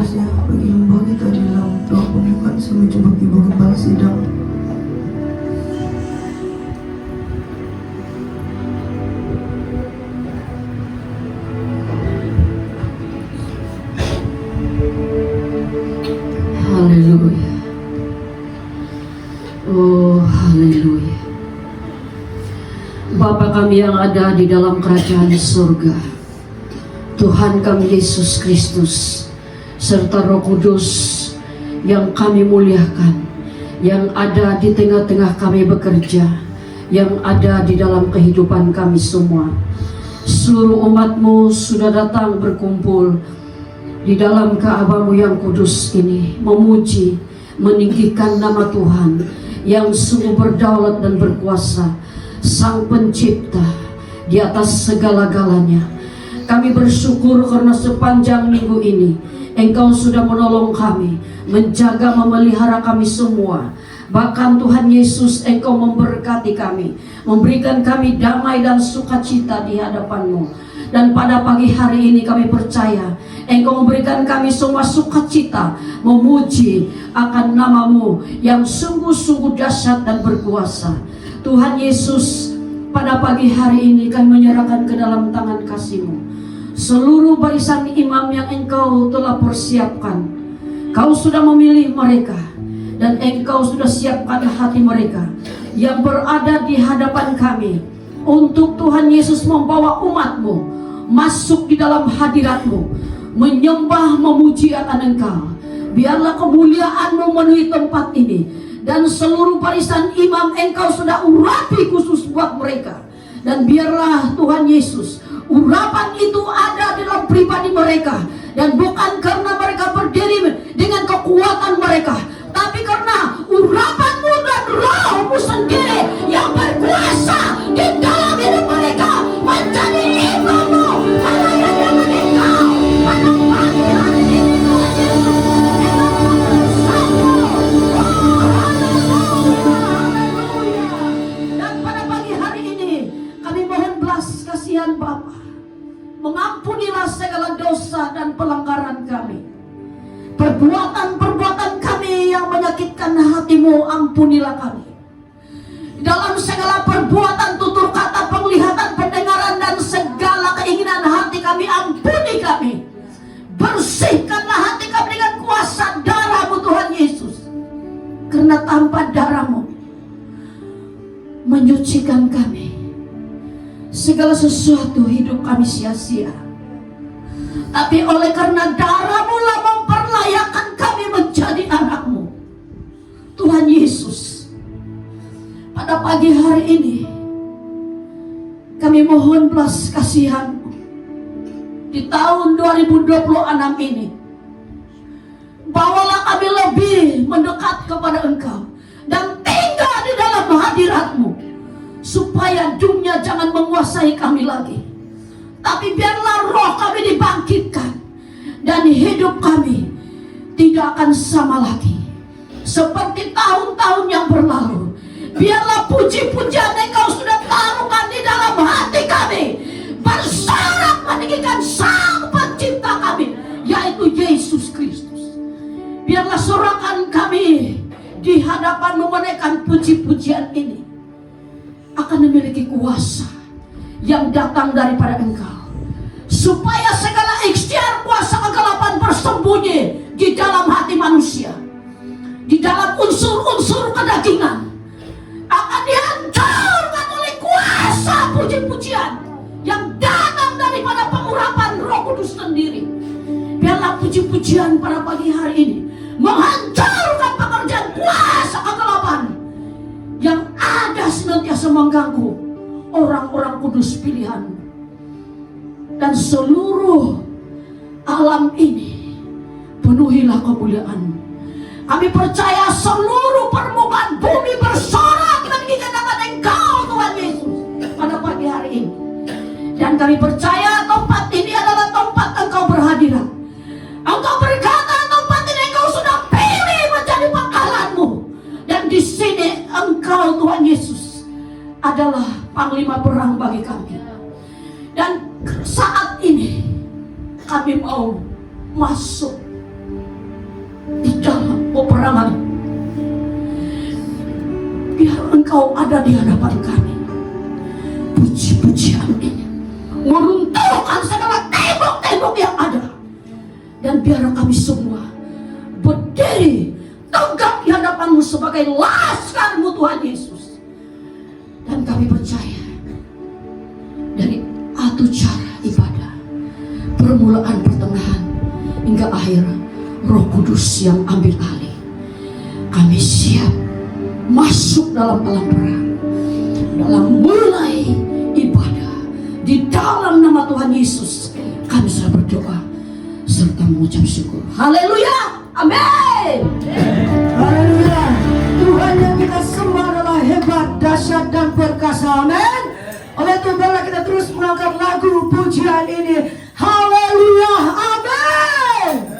seterusnya bagi hamba kita di dalam doa pembukaan sampai jumpa Ibu Kepala Sidang. Haleluya. Oh, haleluya. Bapa kami yang ada di dalam kerajaan surga, Tuhan kami Yesus Kristus, serta Roh Kudus yang kami muliakan, yang ada di tengah-tengah kami bekerja, yang ada di dalam kehidupan kami semua. Seluruh umat-Mu sudah datang berkumpul di dalam Ka'bah-Mu yang kudus ini, memuji, meninggikan nama Tuhan yang sungguh berdaulat dan berkuasa, Sang Pencipta di atas segala-galanya. Kami bersyukur karena sepanjang minggu ini Engkau sudah menolong kami, menjaga, memelihara kami semua. Bahkan Tuhan Yesus, Engkau memberkati kami, memberikan kami damai dan sukacita di hadapan-Mu. Dan pada pagi hari ini kami percaya Engkau memberikan kami semua sukacita, memuji akan nama-Mu yang sungguh-sungguh dahsyat dan berkuasa. Tuhan Yesus, pada pagi hari ini kami menyerahkan ke dalam tangan kasih-Mu seluruh barisan imam yang Engkau telah persiapkan. Kau sudah memilih mereka, dan Engkau sudah siapkan hati mereka yang berada di hadapan kami untuk Tuhan Yesus membawa umat-Mu masuk di dalam hadirat-Mu, menyembah, memuji akan Engkau. Biarlah kemuliaan-Mu memenuhi tempat ini, dan seluruh barisan imam Engkau sudah urapi khusus buat mereka. Dan biarlah Tuhan Yesus, urapan itu ada di dalam pribadi mereka, dan bukan karena mereka berdiri dengan kekuatan mereka, tapi karena urapan-Mu dan Roh-Mu sendiri yang berkuasa di dalam hidup mereka, menjadi imam-Mu melayani Engkau pada pagi hari ini. Dan pada pagi hari ini kami mohon belas kasihan Bapa, mengampunilah segala dosa dan pelanggaran kami, perbuatan-perbuatan kami yang menyakitkan hati-Mu, ampunilah kami. Dalam segala perbuatan, tutur kata, penglihatan, pendengaran, dan segala keinginan hati kami, ampuni kami. Bersihkanlah hati kami dengan kuasa darah-Mu Tuhan Yesus, karena tanpa darah-Mu menyucikan kami, segala sesuatu hidup kami sia-sia. Tapi oleh karena darah-Mu lah memperlayakan kami menjadi anak-Mu. Tuhan Yesus, pada pagi hari ini kami mohon belas kasihan-Mu di tahun 2026 ini. Bawalah kami lebih mendekat kepada Engkau dan tinggal di dalam hadirat-Mu, supaya dunia jangan menguasai kami lagi, tapi biarlah roh kami dibangkitkan, dan hidup kami tidak akan sama lagi seperti tahun-tahun yang berlalu. Biarlah puji-pujian Engkau sudah taruhkan di dalam hati kami, bersorak meninggikan Sang Pencipta kami, yaitu Yesus Kristus. Biarlah sorakan kami di hadapan-Mu menaikkan puji-pujian ini akan memiliki kuasa yang datang daripada Engkau, supaya segala ikhtiar kuasa kegelapan bersembunyi di dalam hati manusia, di dalam unsur-unsur kedagingan, akan dihancurkan oleh kuasa puji-pujian yang datang daripada pengurapan Roh Kudus sendiri. Biarlah puji-pujian pada pagi hari ini menghancurkan pekerjaan kuasa kegelapan yang ada senantiasa mengganggu orang-orang kudus pilihan. Dan seluruh alam ini penuhilah kemuliaan-Mu. Kami percaya seluruh permukaan bumi bersorak meninggikan nama Engkau Tuhan Yesus pada pagi hari ini. Dan kami percaya tempat ini adalah tempat Engkau berhadirat. Engkau berkata tempat ini Engkau sudah pilih menjadi pangkalan-Mu, dan di sini Engkau Tuhan Yesus adalah panglima perang bagi kami. Dan saat ini kami mau masuk peperangan. Biar Engkau ada di hadapan kami. Puji-pujian ini meruntuhkan segala tembok-tembok yang ada. Dan biar kami semua berdiri tegak di hadapan-Mu sebagai laskar-Mu Tuhan Yesus. Dan kami percaya dari atur cara ibadah, permulaan, pertengahan, hingga akhir, Roh Kudus yang ambil alih. Kami siap masuk dalam alam perang, dalam mulai ibadah di dalam nama Tuhan Yesus. Kami sudah berdoa serta mengucap syukur. Haleluya, amin. Haleluya. Tuhan yang kita sembah adalah hebat, dahsyat, dan perkasa. Amin. Oleh itu biarlah kita terus mengangkat lagu pujian ini. Haleluya, amin.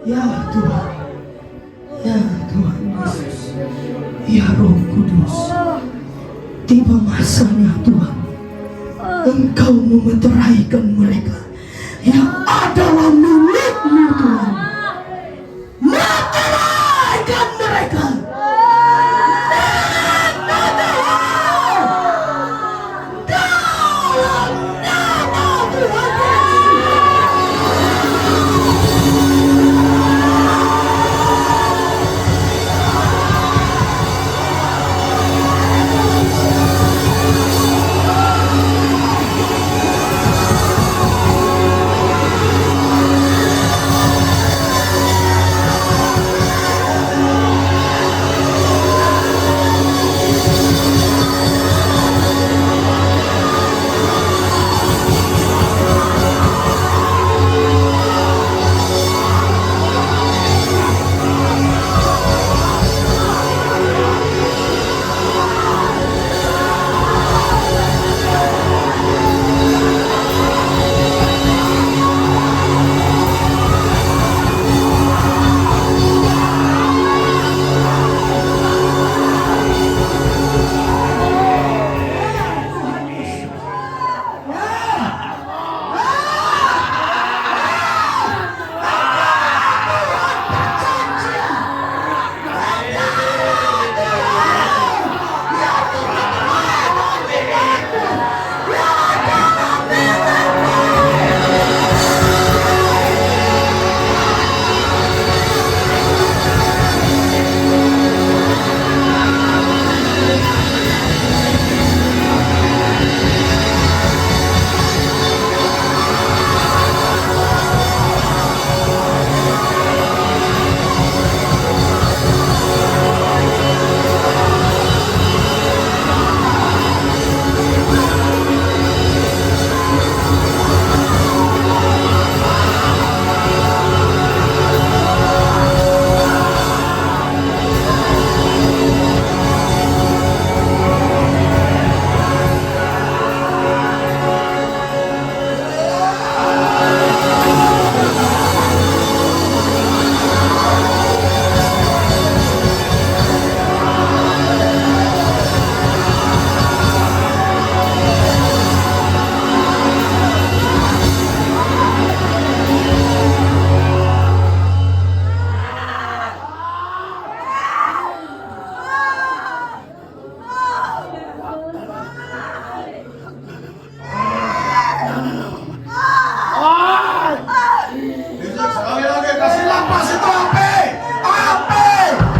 Ya Tuhan, ya Tuhan Yesus, ya Roh Kudus, tiba masanya Tuhan, Engkau memeteraikan mereka yang adalah milik-Mu Tuhan. Meteraikan mereka. Sekali lagi kasih lapas itu api, api,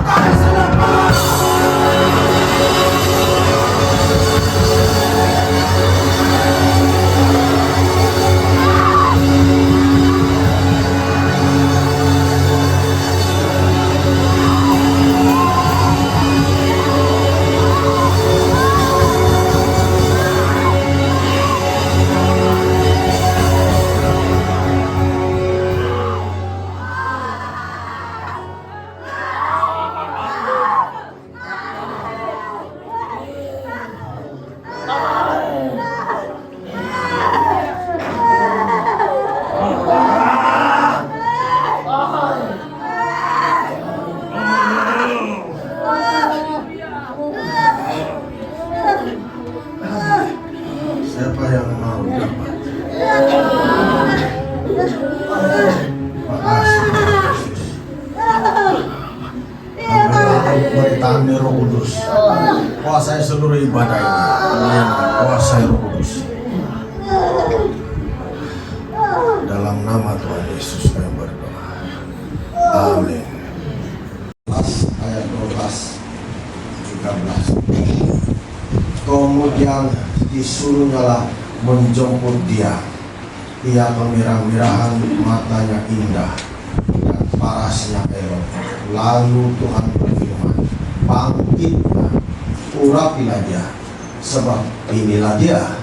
kasih lapas. Siapa yang mau dapat? Makasih Yesus. Ambillah pemerintahan Roh Kudus. Kuasai seluruh ibadah ini. Kuasai Roh Kudus. Dalam nama Tuhan Yesus kami berdoa. Amin. Ayat 12 13. Kemudian disuruhnyalah menjemput dia. Ia kemirah-mirahan, matanya indah, dan parasnya elok. Lalu Tuhan berfirman, bangkitlah, urapilah dia, sebab inilah dia.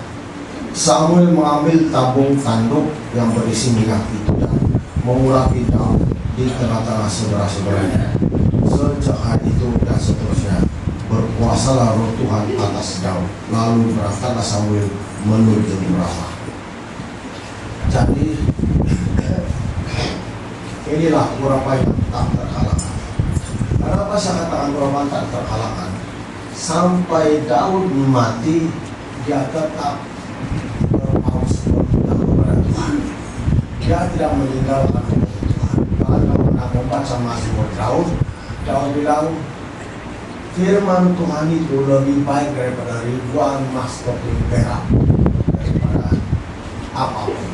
Samuel mengambil tabung tanduk yang berisi minyak itu dan mengurapi Daud di tengah-tengah saudara-saudaranya. Sejak hari itu dan seterusnya berkuasalah roh Tuhan atas Daud. Lalu berangkatlah Samuel menuju Ramah. Jadi inilah urapan yang tak terkalahkan. Kenapa saya katakan urapan tak terkalahkan? Sampai Daud mati, dia tetap bermau berhutang kepada Tuhan. Dia tidak meninggalkan Tuhan. Kalau kamu pernah membaca Mazmur Daud bilang, firman Tuhan itu lebih baik daripada ribuan emas atau perak, daripada apapun.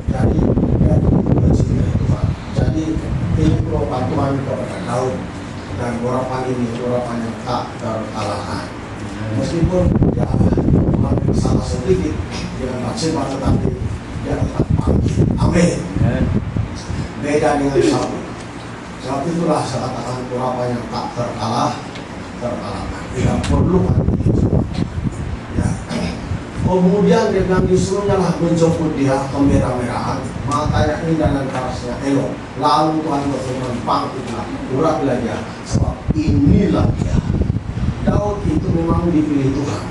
Jadi dia mencintai Tuhan. Jadi ini urapan Tuhan kepada Daud, dan urapan ini urapan yang tak terkalahkan. Meskipun dia mengambil salah sedikit dengan Batseba, tetapi dia tetap panggil. Amin. Beda dengan Saul. Sebab itulah saya katakan urapan yang tak terkalahkan. Tidak perlu itu semua. Ya. Kemudian dia bilang disuruhnya lah menjemput dia ke merah-merahan, matanya indah dan parasnya elok. Lalu Tuhan berfirman, bangkitlah, urapilah dia, sebab inilah dia. Daud itu memang dipilih Tuhan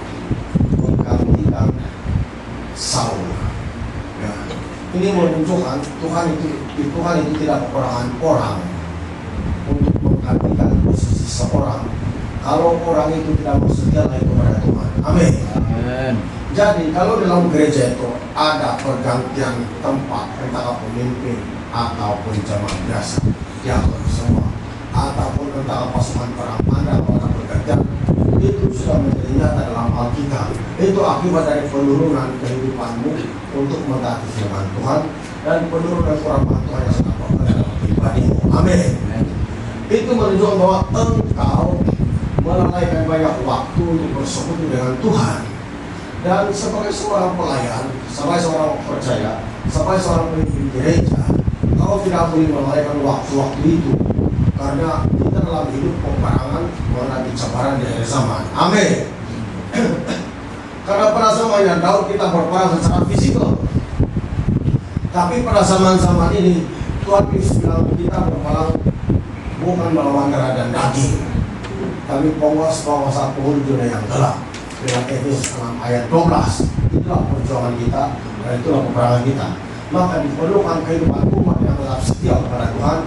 menggantikan Saul. Ya. Ini menunjukkan Tuhan itu tidak kekurangan orang untuk menggantikan posisi seorang kalau orang itu tidak bersedia lagi kepada Tuhan. Amin. Jadi kalau dalam gereja itu ada pergantian tempat, entah pemimpin ataupun jemaat biasa, diakon semua, ataupun entah pasukan perang, ada orang pergantian, itu sudah menjadi nyata dalam Alkitab. Itu akibat dari penurunan kehidupanmu untuk mentaati firman Tuhan dan penurunan kurapan Tuhan yang sedang berada dalam pribadimu. Amin. Itu menunjukkan bahwa engkau melalaikan banyak waktu untuk bersekutu dengan Tuhan. Dan sebagai seorang pelayan, sebagai seorang percaya, sebagai seorang pemimpin gereja, kau tidak boleh melalaikan waktu-waktu itu, karena kita dalam hidup peperangan menghadapi cabaran di akhir zaman. Amin. Karena pada zamannya Daud kita berperang secara fisikal, tapi pada zaman-zaman ini Tuhan Yesus bilang kita berperang bukan melawan darah dan daging, tapi penguasa dunia yang gelap. Dengan Efesus 6 ayat 12, itulah perjuangan kita dan itulah peperangan kita. Maka diperlukan kehidupan umat yang tetap setia kepada Tuhan,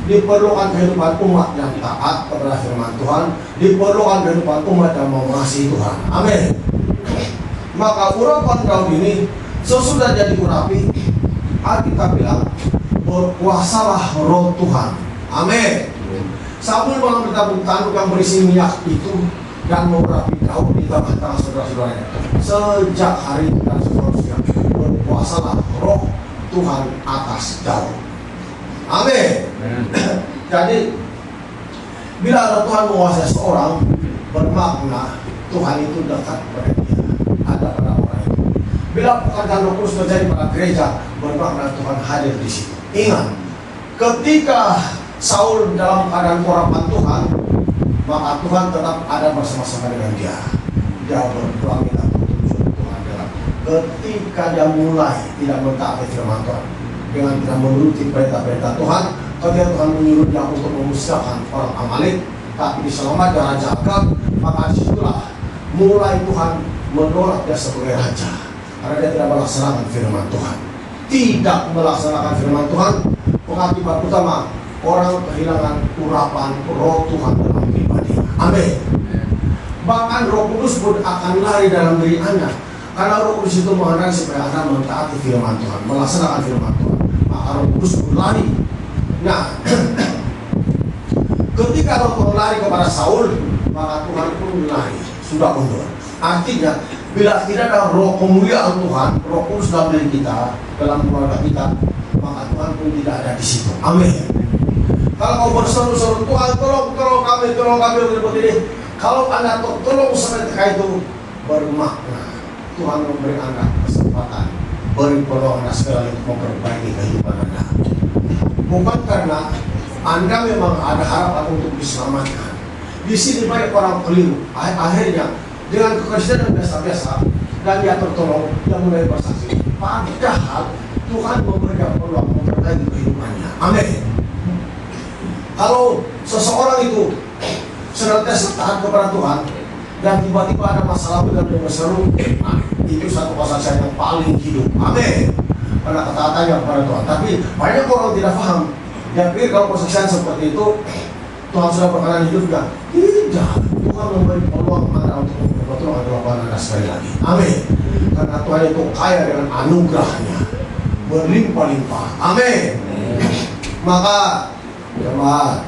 diperlukan kehidupan umat yang taat kepada firman Tuhan, diperlukan kehidupan umat yang mengasihi Tuhan. Amin. Maka urapan Daud ini sesudah jadi urapi, Alkitab bilang berkuasalah roh Tuhan. Amin. Samuel mengambil tabung tanduk yang berisi minyak itu dan mengurapi Daud di tengah-tengah saudara-saudaranya. Sejak hari itu dan seterusnya berkuasalah roh Tuhan atas Daud. Amin. Jadi bila ada Tuhan menguasai seorang, bermakna Tuhan itu dekat pada dia, ada pada orang itu. Bila pekerjaan Roh Kudus terjadi pada gereja, bermakna Tuhan hadir di situ. Ingat, ketika Saul dalam keadaan urapan Tuhan, maka Tuhan tetap ada bersama-sama dengan dia. Dia berdoa minta petunjuk Tuhan dalam. Ketika dia mulai tidak mentaati firman Tuhan, dengan tidak menuruti perintah-perintah Tuhan, ketika Tuhan menyuruh dia untuk memusnahkan orang Amalek, tapi diselamatkan Raja Agag, maka disitulah mulai Tuhan menolak dia sebagai raja, karena dia tidak melaksanakan firman Tuhan. Tidak melaksanakan firman Tuhan, pengakibat utama orang kehilangan urapan roh Tuhan dalam pribadi. Amin. Bahkan Roh Kudus pun akan lari dalam diri Anda, karena Roh Kudus itu menghendaki supaya Anda mentaati firman Tuhan, melaksanakan firman Tuhan. Maka Roh Kudus pun lari. Nah, ketika Roh Tuhan lari kepada Saul, maka Tuhan pun lari, sudah mundur. Artinya, bila tidak ada roh kemuliaan Tuhan, Roh Kudus dalam diri kita, dalam keluarga kita, maka Tuhan pun tidak ada di situ. Amin. Kalau kau berseru-seru, Tuhan tolong kami berbuat ini. Kalau Anda tolong seketika itu, bermakna Tuhan memberi Anda kesempatan, beri peluang Anda sekali untuk memperbaiki kehidupan Anda. Bukan karena Anda memang ada harapan untuk diselamatkan. Di sini banyak orang keliru. Akhirnya dengan kekristenan biasa-biasa dan dia tertolong, dia mulai bersaksi. Padahal Tuhan memberikan peluang memperbaiki kehidupannya. Amin. Kalau seseorang itu senantiasa taat kepada Tuhan dan tiba-tiba ada masalah dan dia berseru, itu satu kesaksian yang paling hidup. Amin. Karena ketaatannya kepada Tuhan. Tapi banyak orang tidak paham Dia pikir kalau persaksian seperti itu Tuhan sudah berkenan hidupnya. Tidak, Tuhan memberi peluang Anda untuk berpeluang kehidupan Anda sekali lagi. Amin. Karena Tuhan itu kaya dengan anugerahnya, berlimpah-limpah. Amin. Maka jemaat,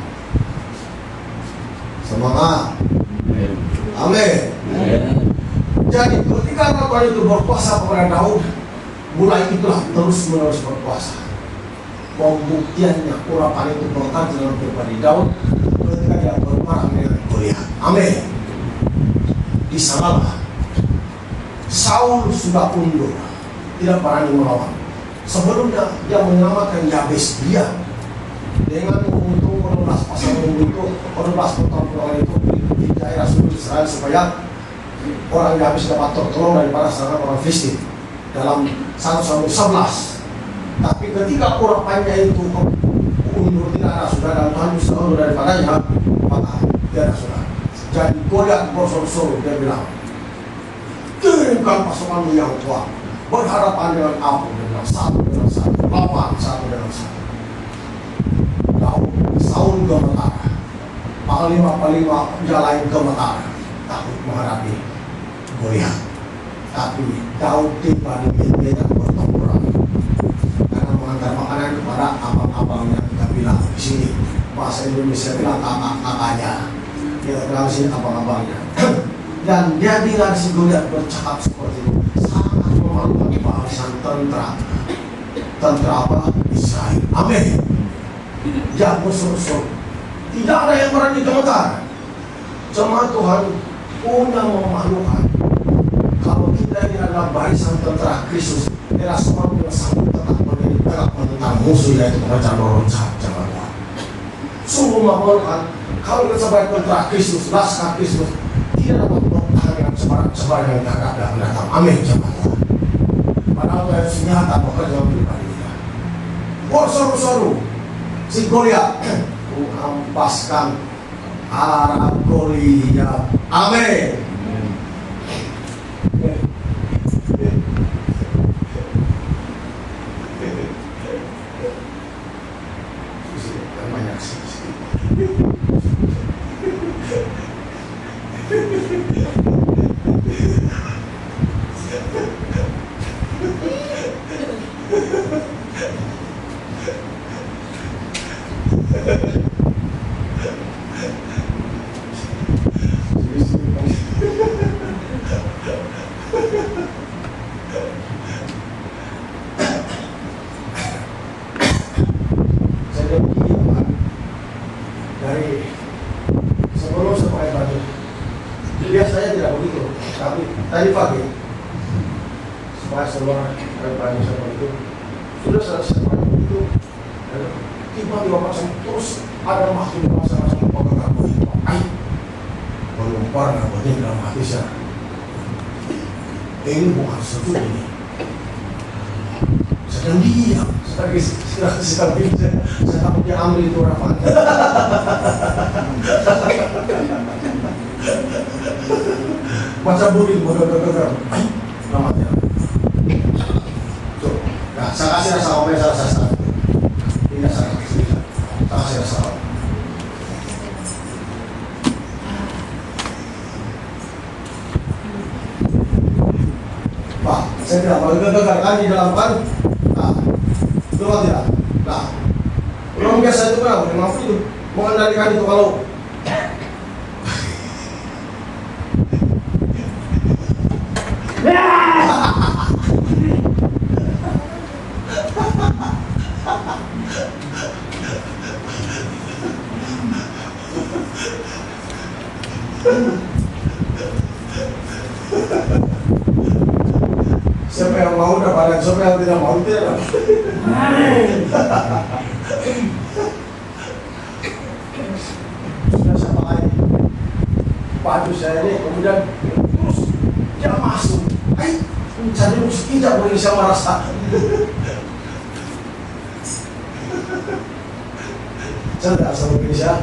semangat. Amin. Jadi ketika Tuhan itu berkuasa kepada Daud, mulai itulah terus menerus berkuasa. Pembuktiannya urapan itu berkat dalam pribadi Daud ketika dia berperang dengan Goliat. Amin. Di sanalah Saul sudah undur, tidak berani melawan. Sebelumnya dia menyelamatkan Yabes dia dengan mengutung 16 pasal itu, 16 pertempuran itu di daerah seluruh Israel supaya orang Yabes dapat tertolong daripada serangan orang Filistin dalam 1 Samuel 11. Tapi ketika urapannya itu undur tidak ada sudah dan Tuhan bisa undur daripadanya, maka tidak ada sudah. Jadi Goliat bersoru-soru, dia bilang, kirimkan pasukanmu yang kuat, berhadapan dengan aku dengan satu, lawan satu dengan satu. Daud, Saul gemetar, panglima yang lain gemetar, takut menghadapi Goliat. Tapi Daud tiba di medan pertempuran karena mengantar makanan kepada abang-abangnya. Kita bilang di sini bahasa Indonesia bilang kakak-kakaknya, dia bilang sini abang-abangnya. Dan dia dengar si Goliat bercakap seperti itu, sangat memalukan barisan tentara apa? Israel. Amin. Dia berseru-seru, tidak ada yang berani gemetar. Jemaat Tuhan punya memalukan. Kalau kita ini adalah barisan tentara Kristus, era semua yang sanggup tetap berdiri tegak menentang musuh, yaitu kerajaan roh jahat. Jemaat Tuhan, sungguh memalukan kalau kita sebagai tentara Kristus, laskar Kristus, tidak dapat bertahan dengan sebarang yang tak ada mendatang. Amin. Jemaat Tuhan, padahal kita senjata bekerja pribadi kita. Berseru-seru si Goliat, mengampaskan arah Goliat. Amin. Biasanya tidak begitu, tapi tadi pagi supaya semua pagi sama itu sudah selesai itu, tiba-tiba pasang terus ada makhluk macam-macam pegang begitu. Belum pernah begini dalam hati saya. Ini bukan sesuatu ini. Sedang diam, sedang diam. Saya takut dia ambil itu rapat. Macam budi, namanya. Tuh, nah, saya kasih rasa omen, saya ini saya kasih rasa omen. Pak, saya tidak mau gagal kan di dalam kan? Nah, betul tidak? Nah, orang biasa itu kenapa? Dia mampu itu mengendalikan itu kalau siapa yang mau dapat, siapa yang tidak mau tidak. Sudah saya pakai baju saya ini, kemudian terus dia masuk. Jadi tidak boleh saya merasa. Saya tidak asal Indonesia,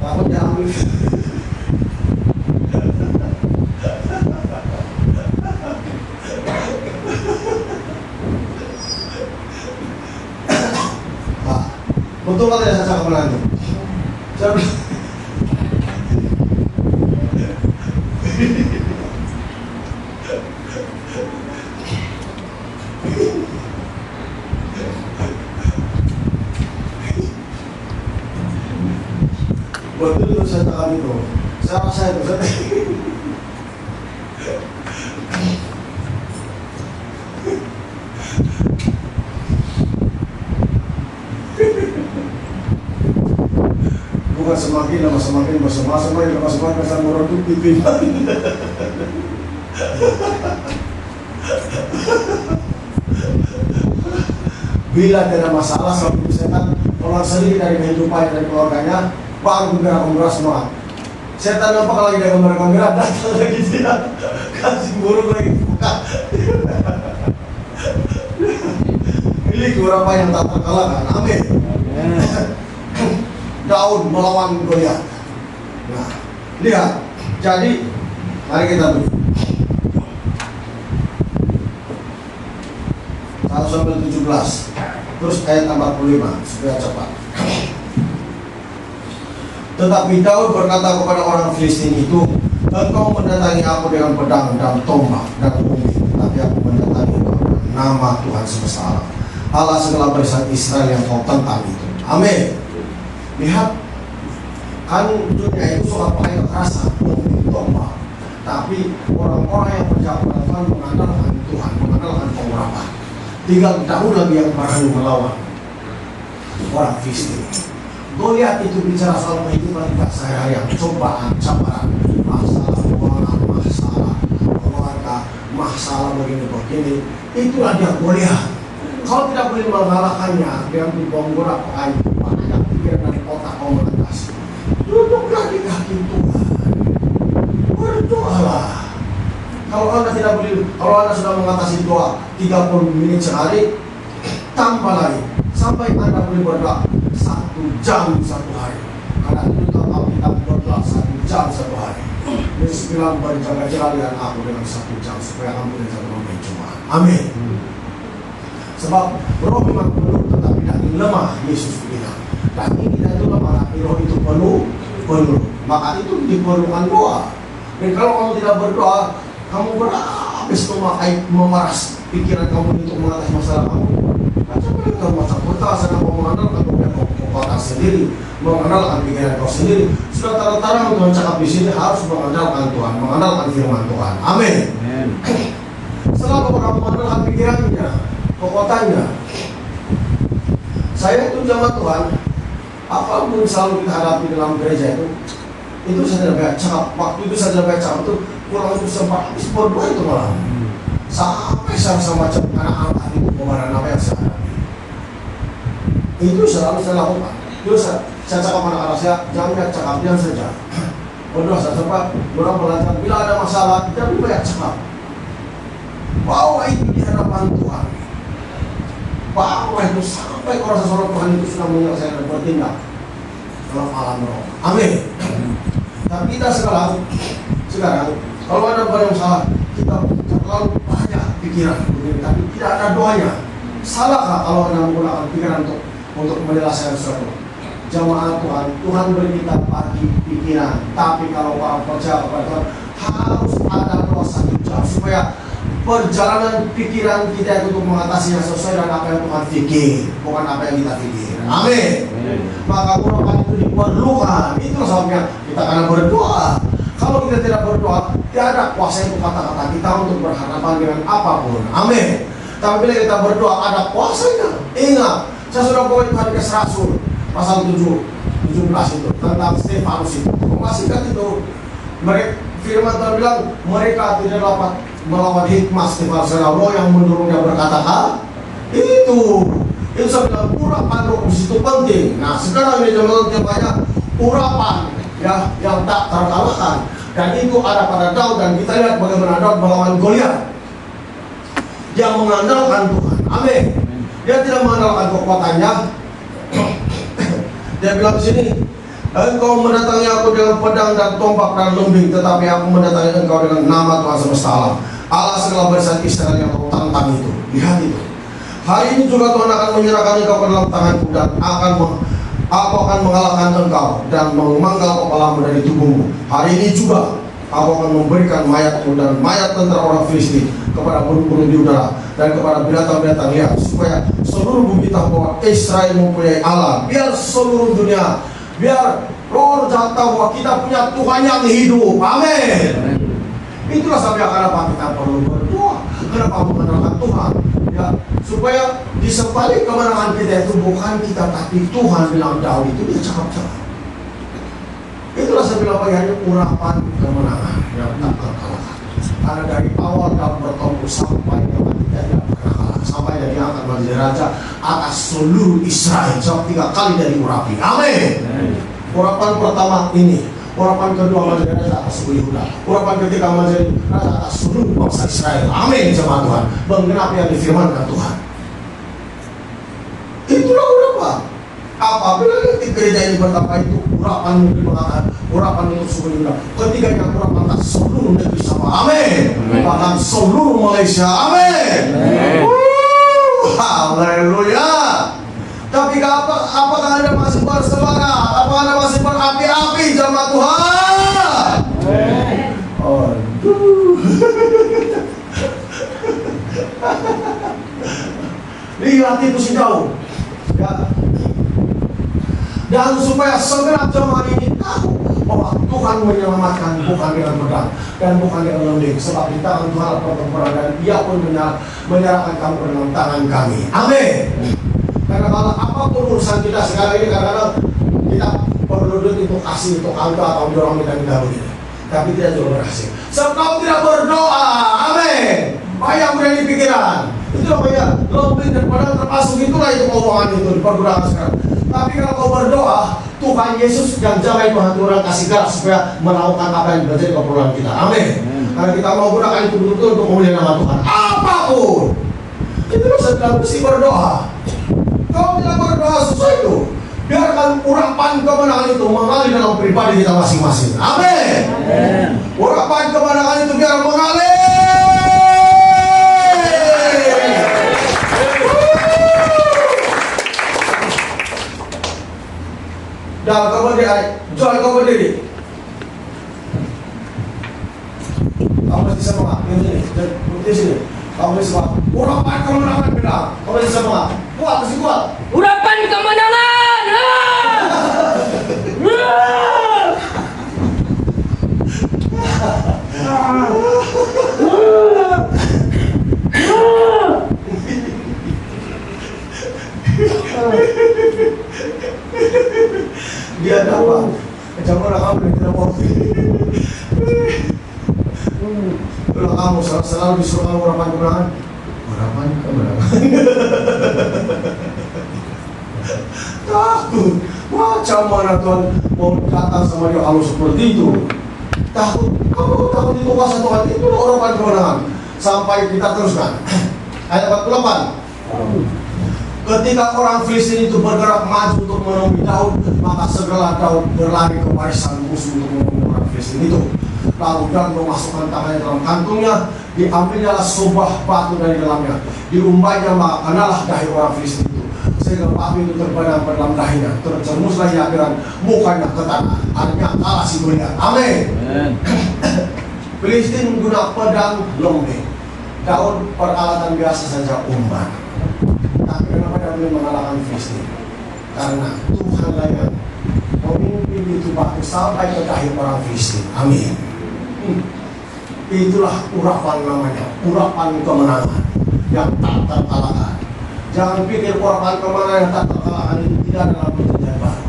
takut dia ambil. Betul kan tidak saya cakap menantu? Saya bilang, betul itu saya cakap itu. Saya rasa itu. Bukan semakin lama semakin bersama-sama, semakin lama semakin bisa meredup pipi. Bila ada masalah sama setan, orang sendiri dari kehidupan dari keluarganya, baru gembira semangat. Setan nampak lagi dari gembira datang lagi dia, kasih burung lagi buka. Milik berapa yang tak terkalahkan, amin. Daud melawan Goliat. Nah, lihat. Jadi, mari kita buka 1-17, terus ayat 45 supaya cepat. Tetapi Daud berkata kepada orang Filistin itu, engkau mendatangi aku dengan pedang dan tombak dan bumi, tetapi aku mendatangi engkau dengan nama Tuhan semesta alam, Allah segala barisan Israel yang kau tentang itu. Amin. Lihat, kan dunia itu suka pakai kekerasan, tombak. Tapi orang-orang yang percaya pada Tuhan mengandalkan Tuhan, mengandalkan pengurapan. Tinggal Daud lagi yang berani melawan orang Filistin. Goliat itu bicara soal kehidupan kita sehari-hari, cobaan, cabaran, masalah keuangan, masalah keluarga, masalah begini. Itulah dia Goliat. Kau tidak boleh mengalahkannya dengan pembangunan kayu, banyak pikiran dari otak kau mengatasi. Duduklah di kaki Tuhan, berdoalah. Kalau anda tidak boleh, kalau anda sudah mengatasi doa 30 menit sehari, tambah lagi sampai anda boleh berdoa 1 jam 1 hari. Karena itu kalau kita berdoa 1 jam 1 hari, Yesus bilang berjaga-jaga dengan aku dengan 1 jam supaya kamu tidak mempunyai cobaan. Amin. Sebab roh memang penuh tetapi daging lemah, Yesus bilang. Daging kita itu lemah, tapi roh itu penuh. Maka itu diperlukan doa. Dan kalau kamu tidak berdoa, kamu berhabis memeras pikiran kamu untuk mengatasi masalah kamu. Macam mana kamu macam bertahan kamu mengandalkan kekuatan sendiri, mengandalkan pikiran kau sendiri. Sudah terang-terang Tuhan cakap di sini harus mengandalkan Tuhan, mengandalkan firman Tuhan. Amin. Selalu kamu mengandalkan pikirannya, kekuatannya. Saya itu jamaah Tuhan, apapun selalu kita hadapi dalam gereja itu saya tidak baca cakap. Waktu itu saya tidak baca cakap itu kurang lebih sempat habis berdoa itu malah. Sampai saya macam anak-anak itu pembaharan apa yang saya hadapi. Itu selalu saya lakukan. Itu saya cakap anak-anak saya, jangan cakap, diam saja. Berdoa saya sempat berdoa melancar. Bila ada masalah, jangan banyak cakap. Bawa itu di hadapan Tuhan. Bawa itu sampai orang seseorang Tuhan itu sudah menyelesaikan dan bertindak dalam alam roh. Amin. Tapi kita sekarang kalau ada banyak masalah, kita terlalu banyak pikiran, tapi tidak ada doanya. Salahkah kalau Anda menggunakan pikiran untuk menyelesaikan sesuatu? Jamaah Tuhan beri kita pagi pikiran, tapi kalau orang percaya kepada Tuhan harus ada doa 1 jam supaya perjalanan pikiran kita itu untuk mengatasinya sesuai dengan apa yang Tuhan pikir, bukan apa yang kita pikir. Amin. Maka urapan itu diperlukan. Itulah sebabnya kita akan berdoa. Kalau kita tidak berdoa, tidak ada kuasa itu kata-kata kita untuk berhadapan dengan apapun. Amin. Tapi bila kita berdoa, ada kuasanya. Ingat, saya sudah bawa itu hadis Rasul pasal 17 itu tentang Stefanus itu. Masih kan itu firman Tuhan bilang mereka tidak dapat melawan hikmah Stefanus, roh yang mendorongnya berkata itu saya bilang urapan roh kudus itu penting. Nah sekarang ini jemaat banyak urapan ya yang tak terkalahkan, dan itu ada pada Daud, dan kita lihat bagaimana Daud melawan Goliat. Dia mengandalkan Tuhan. Amin. Dia tidak mengandalkan kekuatannya. Dia bilang di sini, engkau mendatangi aku dengan pedang dan tombak dan lumbing, tetapi aku mendatangi engkau dengan nama Tuhan semesta alam, Allah segala barisan Israel yang kau tantang itu. Lihat itu. Hari ini juga Tuhan akan menyerahkan engkau ke dalam tanganku dan akan Aku akan mengalahkan engkau dan memanggal kepalamu dari tubuhmu. Hari ini juga aku akan memberikan mayatmu dan mayat tentara orang Filistin kepada burung-burung di udara dan kepada binatang-binatang liar, supaya seluruh bumi tahu bahwa Israel mempunyai Allah. Biar seluruh dunia, biar Roh Jahat tahu bahwa kita punya Tuhan yang hidup. Amin. Itulah sebabnya kenapa kita perlu berdoa, kenapa mengenalkan Tuhan, ya, supaya di sebalik kemenangan kita itu bukan kita, tapi Tuhan bilang Daud itu dia cakap-cakap. Itulah sebab hanya urapan kemenangan yang tak terkalahkan. Karena dari awal Daud bertemu sampai dengan kita tidak pernah kalah, sampai dia diangkat menjadi raja atas seluruh Israel. Jawab 3 kali dari urapi. Amin. Urapan pertama ini, urapan kedua menjadi raja atas suku Yehuda, urapan ketiga menjadi raja atas seluruh bangsa Israel. Amin, jemaat Tuhan. Menggenapi yang difirmankan Tuhan. Itulah urapan. Apabila di gereja ini bertambah itu, urapan mungkin mengatakan urapan untuk suku Yehuda. Ketiganya urapan atas seluruh negeri sama. Amin. Bahkan seluruh Malaysia. Amin. Haleluya. Tapi apakah Anda masih bersemangat? Apakah Anda masih berapi-api, jemaat Tuhan? Aduh. Lihat itu si jauh. Ya. Dan supaya segenap jemaat ini tahu bahwa Tuhan menyelamatkan bukan dengan pedang dan bukan dengan lembing, sebab di tangan Tuhan pertempuran dan Dia pun menyerahkan kamu ke dalam tangan kami. Amin. Karena kalau apapun urusan kita sekarang ini, kadang-kadang kita perlu duit untuk kasih untuk angka atau dorong kita begini, tapi tidak juga berhasil. Sebab kau tidak berdoa. Amin. Banyak udah di pikiran. Itulah banyak lembing dan pedang termasuk itulah itu keuangan itu dipergunakan sekarang. Tapi kalau kau berdoa, Tuhan Yesus yang jaga Tuhan Tuhan kasih gerak supaya melakukan apa yang menjadi keperluan kita. Amin. Karena kita mau gunakan itu betul-betul untuk memuliakan nama Tuhan. Apapun. Itulah sedang mesti berdoa. Kalau tidak berdoa susah itu, biarkan urapan kemenangan itu mengalir dalam pribadi kita masing-masing. Amin. Urapan kemenangan itu biar mengalir. Dan kemudian jual kau berdiri. Kamu mesti semangat. Ini di sini. Kamu mesti semangat. Urapan kemenangan bilang. Kamu mesti semangat. Kuat, mesti kuat. Urapan kemenangan. Dia dapat. Macam mana kamu yang tidak mau? Kalau kamu selalu disuruh kamu urapan kemenangan. Urapan kemenangan. Takut. Macam mana Tuhan mau datang sama dia kalau seperti itu? Takut. Kamu takut itu kuasa Tuhan. Itu urapan kemenangan. Sampai kita teruskan. Ayat 48. Ketika orang Filistin itu bergerak maju untuk menemui Daud, maka segera Daud berlari ke barisan musuh untuk menemui orang Filistin itu. Lalu Daud memasukkan tangannya dalam kantungnya, diambilnya sebuah batu dari dalamnya, diumbainya, maka kenalah dahi orang Filistin itu. Sehingga api itu terpadam pada dalam dahinya, tercemuslah ia dan mukanya ke tanah. Artinya kalah si Goliat. Amin. Filistin menggunakan pedang lembing. Daud peralatan biasa saja, umpan. Tapi kenapa dia boleh mengalahkan Filistin? Karena Tuhanlah yang memimpin itu batu sampai ke dahi orang Filistin. Amin. Itulah urapan namanya, urapan kemenangan yang tak terkalahkan. Jangan pikir urapan kemenangan yang tak terkalahkan itu tidak dalam perjanjian baru.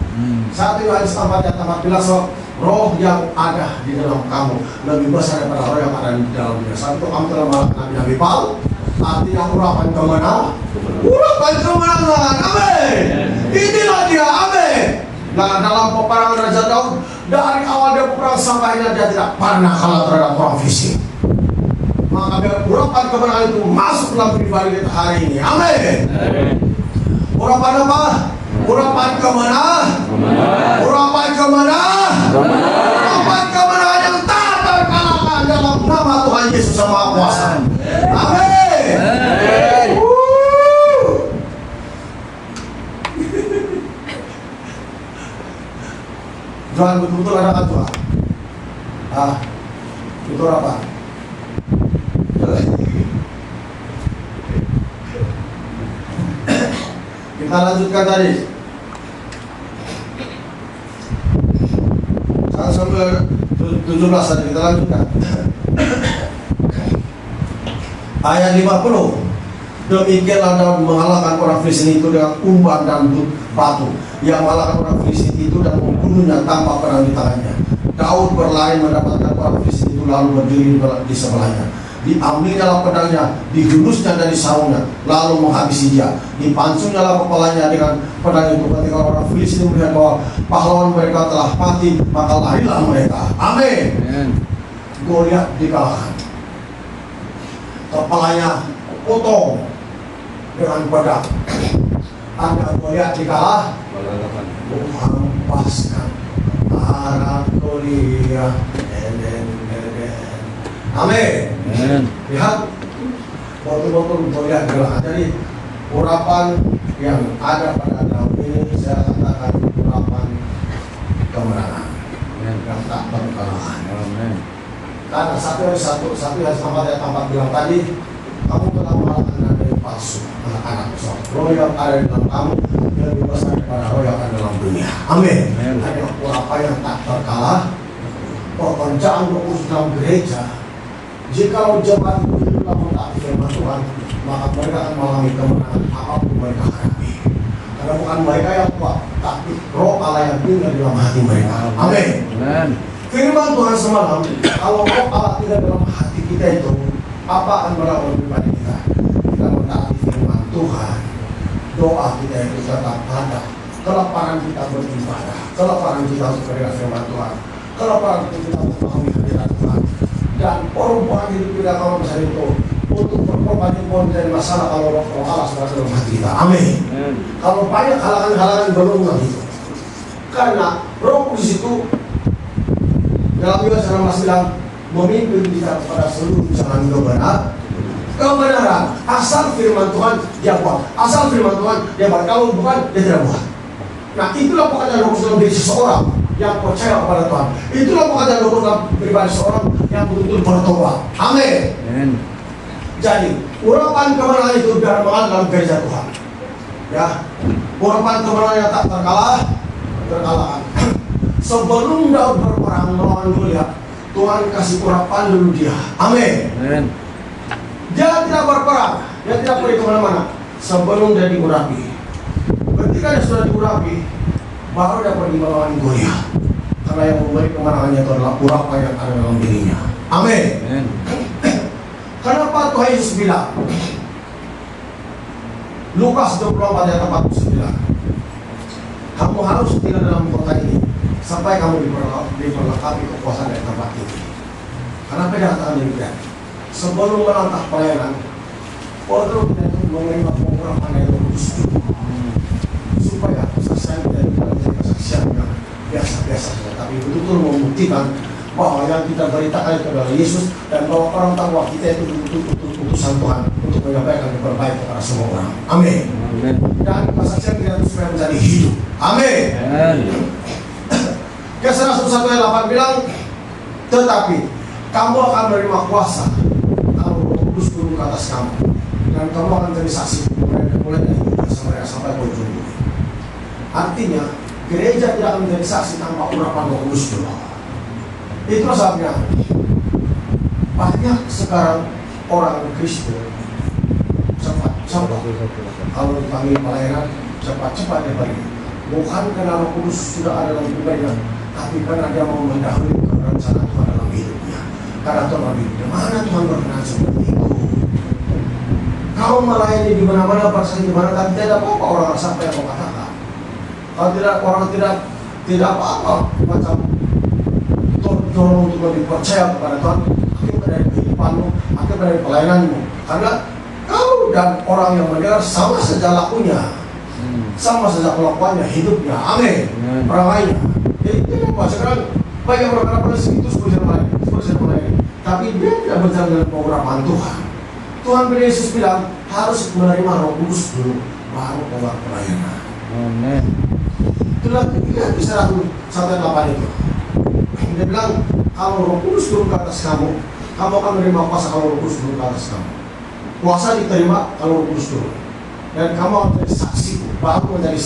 1 Yohanes 4 ayat 14, roh yang ada di dalam kamu lebih besar daripada roh yang ada di dalam dunia. Saat itu kamu telah mengalahkan Nabi Paul. Artinya urapan kemenangan. Urapan kemenangan. Amin. Inilah dia. Amin. Nah, dalam peperangan Raja Daud, dari awal dia perang sampai akhirnya dia tidak pernah kalah terhadap orang fisik. Maka biar urapan kemenangan itu masuk dalam pribadi kita hari ini. Amin. Urapan apa? Urapan kemenangan. Urapan kemenangan. Urapan kemenangan yang tak terkalahkan dalam nama Tuhan Yesus yang Maha Kuasa. Amin. Johan betul-betul ada kan Tuhan? Itu apa? Kita lanjutkan tadi. Sampai 17 tadi kita lanjutkan. Ayat 50. Demikianlah Daud mengalahkan orang Filistin itu dengan umpan dan batu. Ia mengalahkan orang Filistin itu dan membunuhnya tanpa pedang di tangannya. Daud berlari mendapatkan orang Filistin itu lalu berdiri di sebelahnya. Diambilnyalah pedangnya, dihunusnya dari sarungnya, lalu menghabisi dia. Dipancungnya kepalanya dengan pedang itu. Ketika orang Filistin melihat bahwa pahlawan mereka telah mati, maka larilah mereka. Amin. Goliat dikalahkan. Kepalanya potong dengan pedang. Ada Goliat dikalahkan. Menghempaskan arah Goliat. Amin. Lihat, betul-betul Goliat dikalahkan. Jadi urapan yang ada pada Daud ini saya katakan urapan kemenangan yang tak terkalahkan. Karena satu hari tempat bilang tadi, kamu telah mengalahkan dari palsu anak-anak besar. Roh yang ada di dalam kamu lebih besar daripada roh yang ada dalam dunia. Amin. Ada urapan yang tak terkalah. Pekerjaan berurus dalam gereja. Jikalau jemaat itu telah mentaati firman Tuhan, maka mereka akan mengalami kemenangan apapun mereka hadapi. Karena bukan mereka yang kuat, tapi roh Allah yang tinggal di dalam hati mereka. Amin. Firman Tuhan semalam, kalau roh Allah tinggal dalam hati kita itu, apa akan berlaku pribadi kita? Kita mentaati firman Tuhan, doa kita itu tetap ada, kelaparan kita beribadah, kelaparan kita untuk mendengar firman Tuhan, kelaparan kita untuk memahami hadirat Tuhan. Dan perubahan hidup kita kalau misalnya itu untuk berkorban pun dari masalah kalau roh Allah sudah dalam hati kita. Amin. Kalau banyak halangan-halangan belum itu, karena Roh Kudus itu dalam Yohanes 16 memimpin kita kepada seluruh jalan kebenaran. Asal firman Tuhan dia buat, asal firman Tuhan dia buat. Kalau bukan dia tidak buat. Nah itulah pekerjaan Roh Kudus dalam diri seseorang yang percaya kepada Tuhan. Itulah pekerjaan Roh Kudus dalam pribadi seorang yang betul-betul bertobat. Amin. Jadi urapan kemenangan itu biar mengalir dalam gereja Tuhan. Ya, urapan kemenangan yang tak terkalahkan. Sebelum Daud berperang melawan Goliat, Tuhan kasih urapan dulu dia. Amin. Dia tidak berperang, dia tidak pergi kemana-mana sebelum dia diurapi. Ketika dia sudah diurapi, baru dia pergi melawan Goliat. Karena yang memberi kemenangannya itu adalah urapan yang ada dalam dirinya. Amin. Kenapa Tuhan Yesus bilang? Lukas 24 ayat 49. Kamu harus tinggal dalam kota ini sampai kamu diperlengkapi kekuasaan dari tempat ini. Karena beda kata demikian. Sebelum melangkah pelayanan, perlu kita itu menerima pengurapan dari Roh Kudus supaya kesaksian kita itu menjadi kesaksian yang biasa-biasa saja, tapi betul-betul membuktikan bahwa yang kita beritakan itu adalah Yesus dan bahwa orang tahu bahwa kita itu betul-betul utusan Tuhan untuk menyampaikan yang terbaik kepada semua orang. Amin. Dan kesaksian kita itu supaya menjadi hidup. Amin. Kesaksian 1 ayat 8 bilang, tetapi kamu akan menerima kuasa kalau Roh Kudus turun ke atas kamu, dan kamu akan jadi saksi mulai dari mereka sampai ke ujung bumi. Artinya gereja tidak akan menjadi saksi tanpa urapan Roh Kudus dulu. Itu sebabnya banyak sekarang orang Kristen cepat kalau dipanggil pelayanan cepat dia pergi. Bukan karena Roh Kudus sudah ada dalam pribadinya, tapi karena dia mau mendahului rencana Tuhan dalam hidupnya. Karena Tuhan berfirman, mana Tuhan berkenan seperti itu? Kau melayani di mana-mana, bersaksi di mana, tapi tidak apa-apa orang rasa apa yang kau katakan. Kalau tidak orang tidak apa-apa macam dorong untuk lebih percaya kepada Tuhan, akibat dari kehidupanmu, akibat dari pelayananmu. Karena kau dan orang yang mendengar sama saja lakunya, sama saja kelakuannya, hidupnya. Amin. Orang lainnya. Jadi kenapa sekarang banyak orang pada segitu seperti melayani, tapi dia tidak berjalan dengan pengurapan Tuhan. Tuhan Yesus bilang harus menerima Roh Kudus dulu, baru keluar pelayanan. Amen. Itulah lihat di 1:8 itu. Dia bilang, kalau Roh Kudus turun ke atas kamu, kamu akan menerima kuasa kalau Roh Kudus turun ke atas kamu. Kuasa diterima kalau Roh Kudus turun. Dan kamu akan menjadi saksi, baru menjadi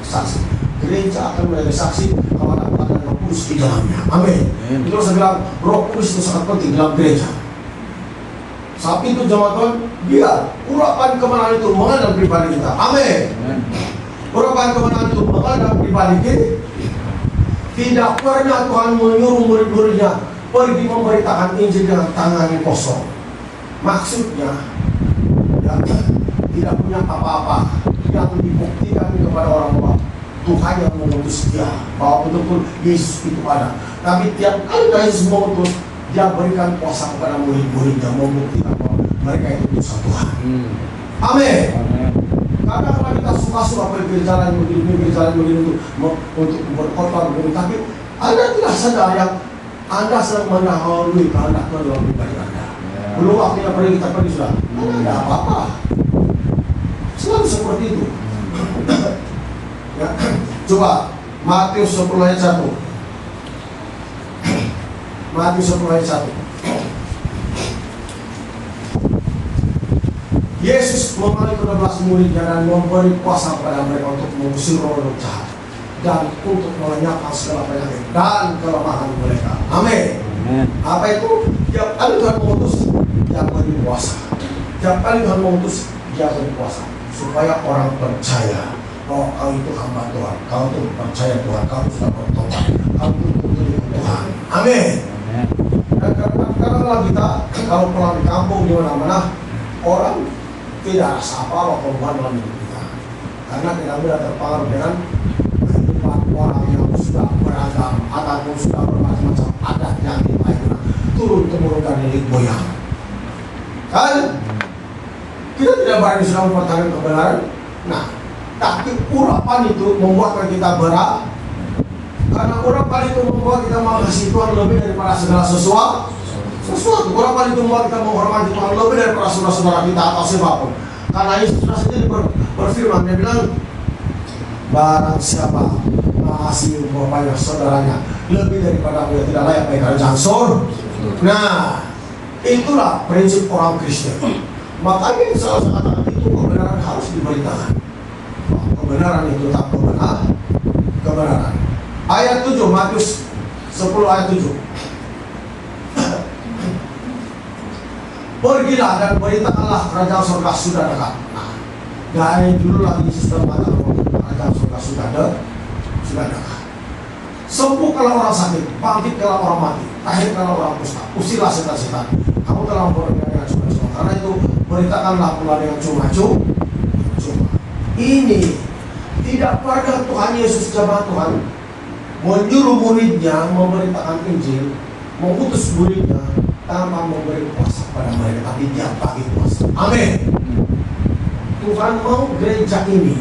saksi. Gereja akan menjadi saksi kalau ada Roh Kudus di dalamnya. Amin. Itu saya bilang, Roh Kudus itu sangat penting dalam gereja. Saat itu jemaat Tuhan, biar urapan kemenangan itu mengadap pribadi kita. Amin. Urapan kemenangan itu mengadap pribadi kita. Tidak pernah Tuhan menyuruh murid-muridnya pergi memberitakan Injil dengan tangan kosong. Maksudnya, ya, tidak punya apa-apa yang dibuktikan kepada orang tua. Tuhan yang mengutus dia bahwa betul-betul Yesus itu ada. Tapi tiap kali Yesus mengutus, dia berikan kuasa kepada murid-muridnya membuktikan bahwa mereka itu utusan Tuhan. Amin. Karena kalau kita suka-suka pergi jalan begini untuk berkhotbah begini, tapi Anda tidak sadar yang Anda sedang mendahului kehendak Tuhan dalam pribadi Anda. Belum waktunya pergi, kita pergi sudah. Tidak ada apa-apa. Selalu seperti itu. Ya. Coba Matius 10 ayat 1. Matius 10 ayat 1. Yesus memanggil 12 muridnya dan memberi kuasa kepada mereka untuk mengusir roh-roh jahat dan untuk melenyapkan segala penyakit dan kelemahan mereka. Amin. Apa itu? Tiap kali Tuhan mengutus, dia beri kuasa. Tiap kali Tuhan mengutus, dia beri kuasa supaya orang percaya bahwa kau itu hamba Tuhan, kau itu percaya Tuhan, kau sudah bertobat, kau itu betul Tuhan. Amin. Dan karena kita kalau pulang di kampung di mana-mana, orang tidak rasa apa-apa perubahan dalam hidup kita, karena kita sudah terpengaruh dengan kehidupan orang yang sudah beragam ataupun sudah bermacam-macam adat yang kita turun-temurun dari nenek moyang. Kan kita tidak berani sudah mempertahankan kebenaran. Nah, tapi urapan itu membuat kita berat, karena urapan itu membuat kita mengasihi Tuhan lebih daripada segala sesuatu. Urapan itu membuat kita menghormati Tuhan lebih daripada saudara-saudara kita atau siapapun. Karena Yesus sudah sendiri berfirman, dia bilang, barang siapa mengasihi bapaknya saudaranya lebih daripada aku yang tidak layak bagi kerajaan surga. Nah, itulah prinsip orang Kristen. Makanya salah satu itu kebenaran harus diberitakan. Kebenaran itu tak kebenaran. Ayat 7, Matius 10 ayat 7. Pergilah dan beritakanlah kerajaan surga sudah dekat. Nah, dari dulu lagi Yesus sudah mengatakan kerajaan surga sudah dekat. Sembuhkanlah orang sakit, bangkitkanlah orang mati, tahirkanlah orang kusta, usirlah setan-setan. Kamu telah memperoleh dengan cuma-cuma. Karena itu beritakanlah pula dengan cuma-cuma. Ini tidak pernah Tuhan Yesus jemaat Tuhan menyuruh muridnya memberitakan Injil, mengutus muridnya tanpa memberi kuasa pada mereka, tapi dia bagi kuasa. Amin. Tuhan mau gereja ini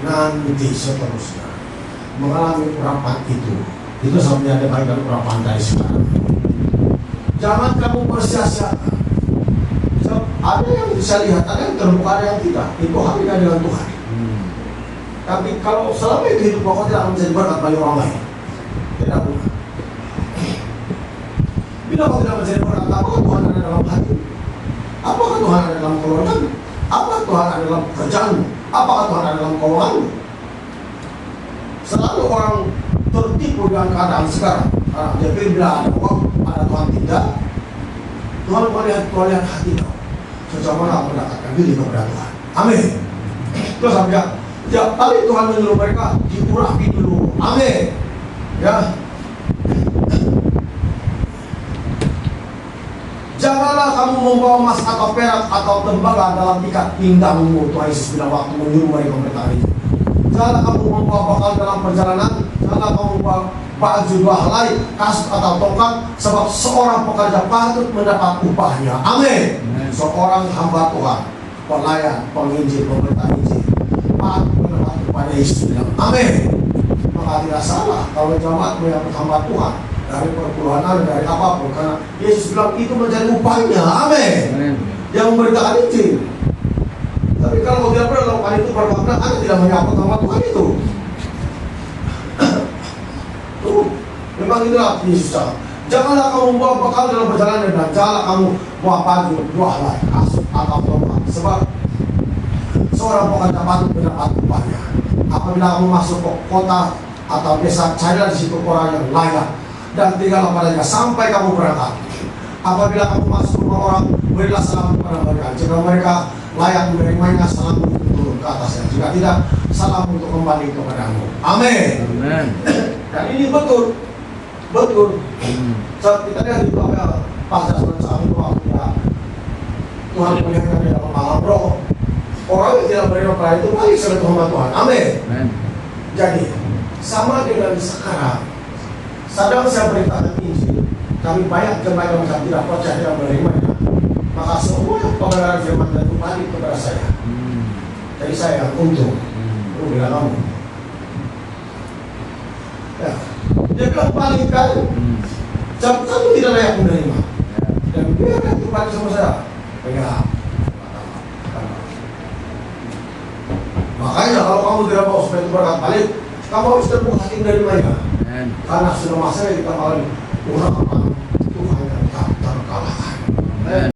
nanti seterusnya mengalami urapan itu. Itu sebenarnya ada urapan dari sekarang. Jangan kamu persia-siakan. Ada yang bisa lihat, ada yang terbuka, ada yang tidak. Itu haknya dengan Tuhan. Tapi kalau selama itu hidup kau tidak akan menjadi berkat bagi orang lain. Tidak pernah. Bila kau tidak menjadi berkat, apakah Tuhan ada dalam hati? Apakah Tuhan ada dalam keluarga? Apakah Tuhan ada dalam pekerjaanmu? Apakah Tuhan ada dalam keuanganmu? Selalu orang tertipu dengan keadaan sekarang. Karena dia bila ada uang, ada Tuhan tidak. Tuhan melihat hati kau. Sejauh mana mendekatkan diri kepada Tuhan. Amin. Terus sampai tiap kali Tuhan menyuruh mereka diurapi dulu. Amin. Ya. Janganlah kamu membawa emas atau perak atau tembaga dalam ikat pinggangmu. Tuhan Yesus bilang waktu menyuruh mereka bertanya. Janganlah kamu membawa bekal dalam perjalanan. Janganlah kamu membawa baju 2 helai, kasut atau tongkat, sebab seorang pekerja patut mendapat upahnya. Amin. Seorang hamba Tuhan, pelayan, penginjil, pemberita Injil, patut mendapat upahnya. Yesus bilang. Amin. Maka tidak salah kalau jemaat menyambut hamba Tuhan dari perpuluhan Anda, dari apapun, karena Yesus bilang itu menjadi upahnya. Amin. Yang memberitakan Injil. Tapi kalau tidak pernah melakukan itu, bermakna Anda tidak menyapa nama Tuhan itu. Tuh, memang itulah Yesus cakap. Janganlah kamu membawa bekal dalam perjalanan dan janganlah kamu bawa baju, dua helai, kasut atau tombak. Sebab seorang pekerja patut mendapat upahnya. Apabila kamu masuk ke kota atau desa, carilah di situ orang yang layak dan tinggallah padanya sampai kamu berangkat. Apabila kamu masuk rumah orang, berilah salam kepada mereka. Jika mereka layak menerimanya, salam untuk turun ke atasnya. Jika tidak, salam untuk kembali kepadamu. Amin. Amen. Dan ini betul. Betul. Saat kita lihat itu apa pasal saat itu ya, Tuhan melihatkan di dalam alam roh. Orang yang tidak menerima pelayanan itu balik sebagai hamba Tuhan. Amin. Amen. Jadi sama dengan sekarang, sedang saya beritakan Injil, kami banyak jemaat yang tidak percaya, tidak menerimanya. Maka semua pengenalan firman Tuhan itu balik kepada saya. Jadi saya yang untung. Lu bilang kamu. Ya. Dia bilang balik kan. Jam kamu tidak layak menerima. Dan biarkan itu balik sama saya. Enggak. Makanya kalau kamu tidak mau supaya itu berkat balik, kamu harus terbuka hati menerimanya. Karena sudah masanya kita malah kurang apa